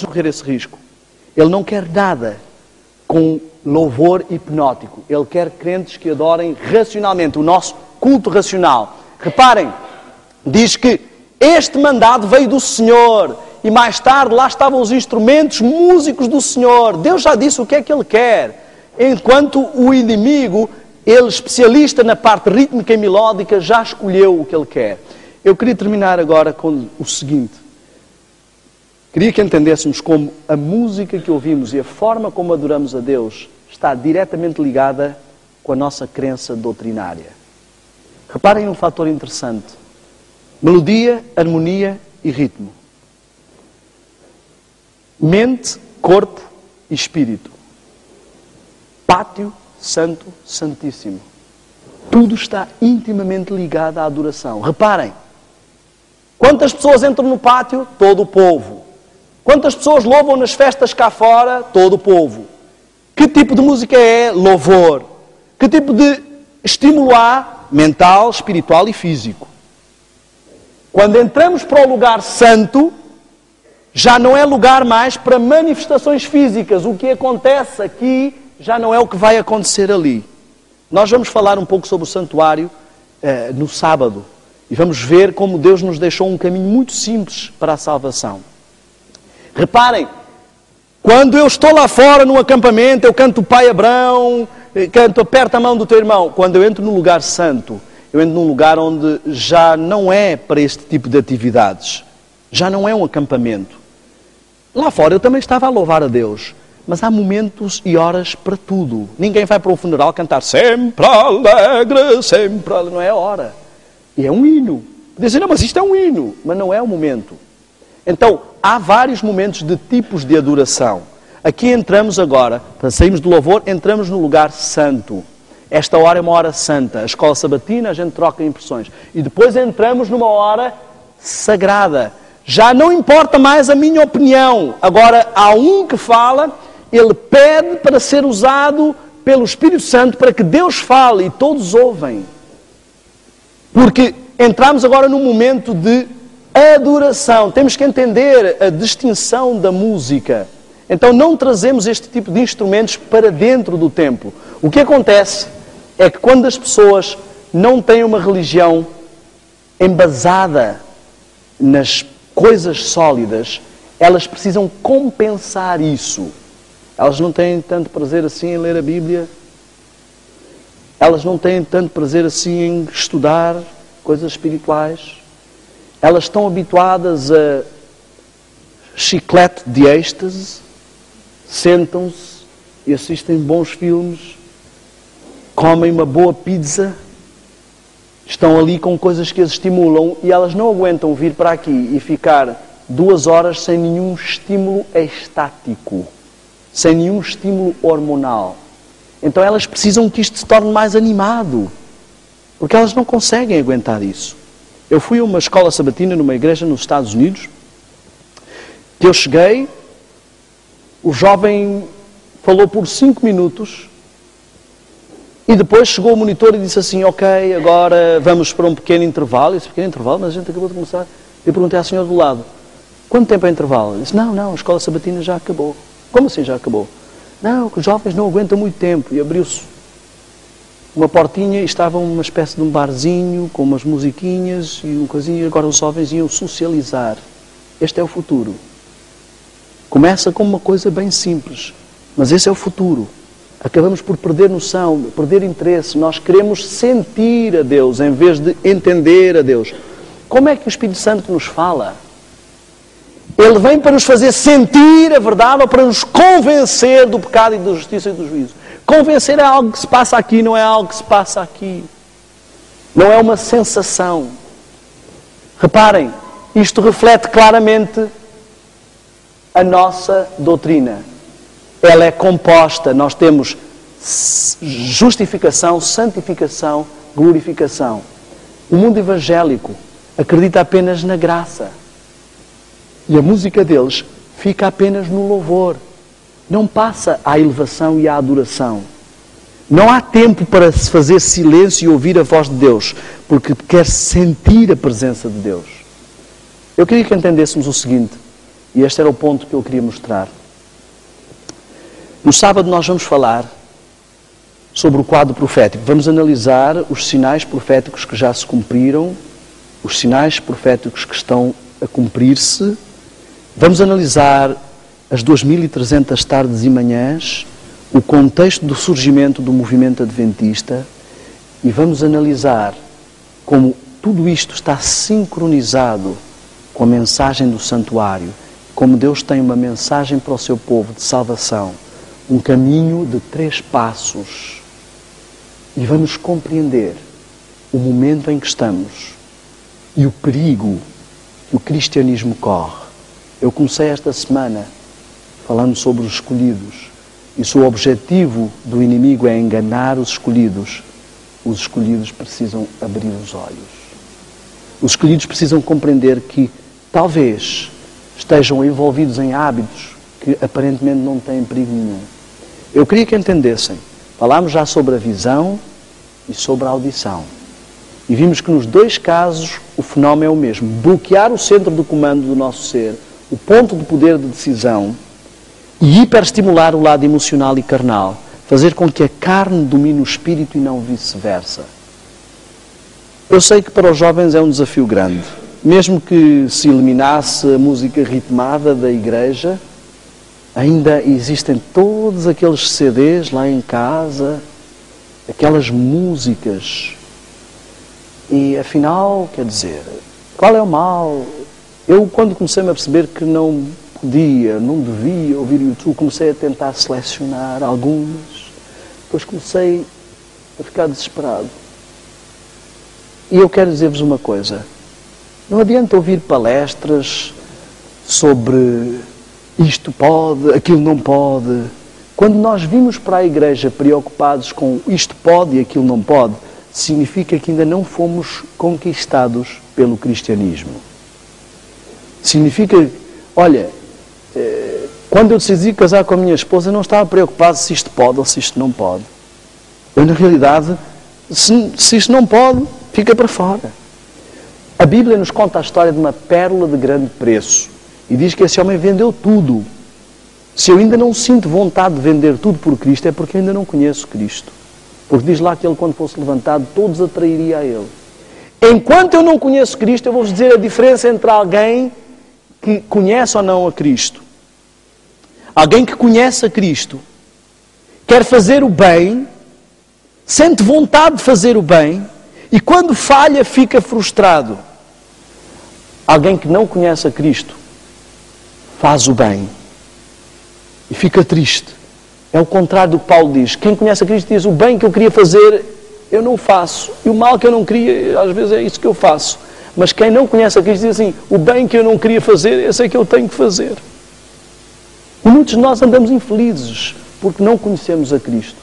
correr esse risco. Ele não quer nada com louvor hipnótico. Ele quer crentes que adorem racionalmente, o nosso culto racional. Reparem, diz que este mandado veio do Senhor e mais tarde lá estavam os instrumentos músicos do Senhor. Deus já disse o que é que Ele quer. Enquanto o inimigo, ele especialista na parte rítmica e melódica, já escolheu o que ele quer. Eu queria terminar agora com o seguinte. Queria que entendêssemos como a música que ouvimos e a forma como adoramos a Deus está diretamente ligada com a nossa crença doutrinária. Reparem um fator interessante. Melodia, harmonia e ritmo. Mente, corpo e espírito. Pátio, santo, santíssimo. Tudo está intimamente ligado à adoração. Reparem. Quantas pessoas entram no pátio? Todo o povo. Quantas pessoas louvam nas festas cá fora? Todo o povo. Que tipo de música é? Louvor. Que tipo de estímulo há? Mental, espiritual e físico. Quando entramos para o lugar santo, já não é lugar mais para manifestações físicas. O que acontece aqui já não é o que vai acontecer ali. Nós vamos falar um pouco sobre o santuário no sábado. E vamos ver como Deus nos deixou um caminho muito simples para a salvação. Reparem, quando eu estou lá fora num acampamento, eu canto o Pai Abrão, canto Aperta a Mão do Teu Irmão. Quando eu entro num lugar santo, eu entro num lugar onde já não é para este tipo de atividades. Já não é um acampamento. Lá fora eu também estava a louvar a Deus. Mas há momentos e horas para tudo. Ninguém vai para um funeral cantar sempre alegre, sempre alegre. Não é a hora. E é um hino. Dizem, não, mas isto é um hino. Mas não é o momento. Então, há vários momentos de tipos de adoração. Aqui entramos agora, para sairmos do louvor, entramos no lugar santo. Esta hora é uma hora santa. A escola sabatina, a gente troca impressões. E depois entramos numa hora sagrada. Já não importa mais a minha opinião. Agora, há um que fala, ele pede para ser usado pelo Espírito Santo para que Deus fale e todos ouvem. Porque entramos agora num momento de adoração. Temos que entender a distinção da música. Então não trazemos este tipo de instrumentos para dentro do templo. O que acontece é que quando as pessoas não têm uma religião embasada nas coisas sólidas, elas precisam compensar isso. Elas não têm tanto prazer assim em ler a Bíblia. Elas não têm tanto prazer assim em estudar coisas espirituais. Elas estão habituadas a chiclete de êxtase, sentam-se e assistem bons filmes, comem uma boa pizza, estão ali com coisas que as estimulam e elas não aguentam vir para aqui e ficar 2 horas sem nenhum estímulo estático, sem nenhum estímulo hormonal. Então elas precisam que isto se torne mais animado, porque elas não conseguem aguentar isso. Eu fui a uma escola sabatina numa igreja nos Estados Unidos, que eu cheguei, o jovem falou por 5 minutos e depois chegou o monitor e disse assim, ok, agora vamos para um pequeno intervalo. Esse pequeno intervalo, mas a gente acabou de começar. Eu perguntei à senhora do lado, quanto tempo é intervalo? Ele disse, não, a escola sabatina já acabou. Como assim já acabou? Não, os jovens não aguentam muito tempo. E abriu-se uma portinha e estava uma espécie de um barzinho com umas musiquinhas e um coisinho. Agora os jovens iam socializar. Este é o futuro. Começa com uma coisa bem simples, mas esse é o futuro. Acabamos por perder noção, perder interesse. Nós queremos sentir a Deus em vez de entender a Deus. Como é que o Espírito Santo nos fala? Ele vem para nos fazer sentir a verdade ou para nos convencer do pecado e da justiça e do juízo? Convencer é algo que se passa aqui, não é algo que se passa aqui. Não é uma sensação. Reparem, isto reflete claramente a nossa doutrina. Ela é composta, nós temos justificação, santificação, glorificação. O mundo evangélico acredita apenas na graça. E a música deles fica apenas no louvor. Não passa à elevação e à adoração. Não há tempo para se fazer silêncio e ouvir a voz de Deus, porque quer sentir a presença de Deus. Eu queria que entendêssemos o seguinte. E este era o ponto que eu queria mostrar. No sábado nós vamos falar sobre o quadro profético. Vamos analisar os sinais proféticos que já se cumpriram, os sinais proféticos que estão a cumprir-se. Vamos analisar as 2300 tardes e manhãs, o contexto do surgimento do movimento adventista, e vamos analisar como tudo isto está sincronizado com a mensagem do santuário, como Deus tem uma mensagem para o seu povo de salvação, um caminho de 3 passos. E vamos compreender o momento em que estamos e o perigo que o cristianismo corre. Eu comecei esta semana falando sobre os escolhidos, e se o objetivo do inimigo é enganar os escolhidos precisam abrir os olhos. Os escolhidos precisam compreender que talvez estejam envolvidos em hábitos que aparentemente não têm perigo nenhum. Eu queria que entendessem. Falámos já sobre a visão e sobre a audição. E vimos que nos 2 casos o fenómeno é o mesmo. Bloquear o centro do comando do nosso ser, o ponto de poder de decisão, e hiperestimular o lado emocional e carnal. Fazer com que a carne domine o espírito e não vice-versa. Eu sei que para os jovens é um desafio grande. Mesmo que se eliminasse a música ritmada da igreja, ainda existem todos aqueles CDs lá em casa, aquelas músicas. E afinal, quer dizer, qual é o mal? Eu, quando comecei a perceber que não devia ouvir YouTube, comecei a tentar selecionar algumas. Depois comecei a ficar desesperado. E eu quero dizer-vos uma coisa. Não adianta ouvir palestras sobre isto pode, aquilo não pode. Quando nós vimos para a igreja preocupados com isto pode e aquilo não pode, significa que ainda não fomos conquistados pelo cristianismo. Significa, olha, quando eu decidi casar com a minha esposa, eu não estava preocupado se isto pode ou se isto não pode. Eu, na realidade, se isto não pode, fica para fora. A Bíblia nos conta a história de uma pérola de grande preço. E diz que esse homem vendeu tudo. Se eu ainda não sinto vontade de vender tudo por Cristo, é porque eu ainda não conheço Cristo. Porque diz lá que ele, quando fosse levantado, todos atrairia a ele. Enquanto eu não conheço Cristo, eu vou-vos dizer a diferença entre alguém que conhece ou não a Cristo. Alguém que conhece a Cristo, quer fazer o bem, sente vontade de fazer o bem, e quando falha fica frustrado. Alguém que não conhece a Cristo, faz o bem e fica triste. É o contrário do que Paulo diz. Quem conhece a Cristo diz, o bem que eu queria fazer, eu não faço. E o mal que eu não queria, às vezes é isso que eu faço. Mas quem não conhece a Cristo diz assim, o bem que eu não queria fazer, esse é que eu tenho que fazer. E muitos de nós andamos infelizes porque não conhecemos a Cristo.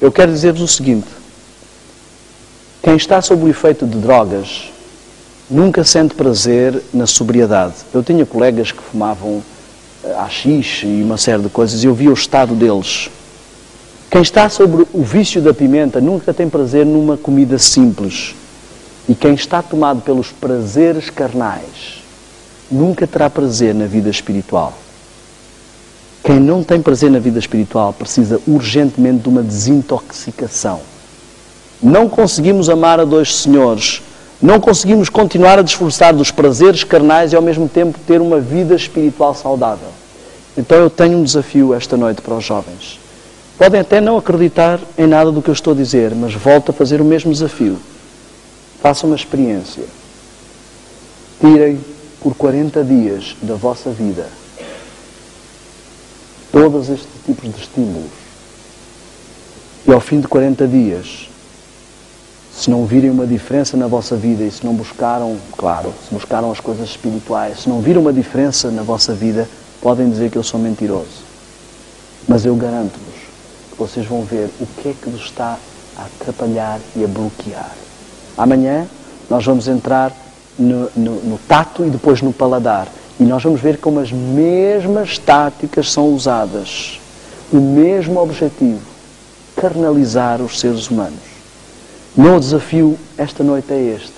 Eu quero dizer-vos o seguinte. Quem está sob o efeito de drogas nunca sente prazer na sobriedade. Eu tinha colegas que fumavam haxixe e uma série de coisas e eu via o estado deles. Quem está sobre o vício da pimenta nunca tem prazer numa comida simples. E quem está tomado pelos prazeres carnais nunca terá prazer na vida espiritual. Quem não tem prazer na vida espiritual precisa urgentemente de uma desintoxicação. Não conseguimos amar a 2 senhores. Não conseguimos continuar a desfrutar dos prazeres carnais e ao mesmo tempo ter uma vida espiritual saudável. Então eu tenho um desafio esta noite para os jovens. Podem até não acreditar em nada do que eu estou a dizer, mas volto a fazer o mesmo desafio. Façam uma experiência. Tirem por 40 dias da vossa vida todos estes tipos de estímulos. E ao fim de 40 dias, se não virem uma diferença na vossa vida e se não buscaram, claro, se buscaram as coisas espirituais, se não viram uma diferença na vossa vida, podem dizer que eu sou mentiroso. Mas eu garanto-vos que vocês vão ver o que é que vos está a atrapalhar e a bloquear. Amanhã nós vamos entrar no tato e depois no paladar. E nós vamos ver como as mesmas táticas são usadas. O mesmo objetivo, carnalizar os seres humanos. O meu desafio esta noite é este.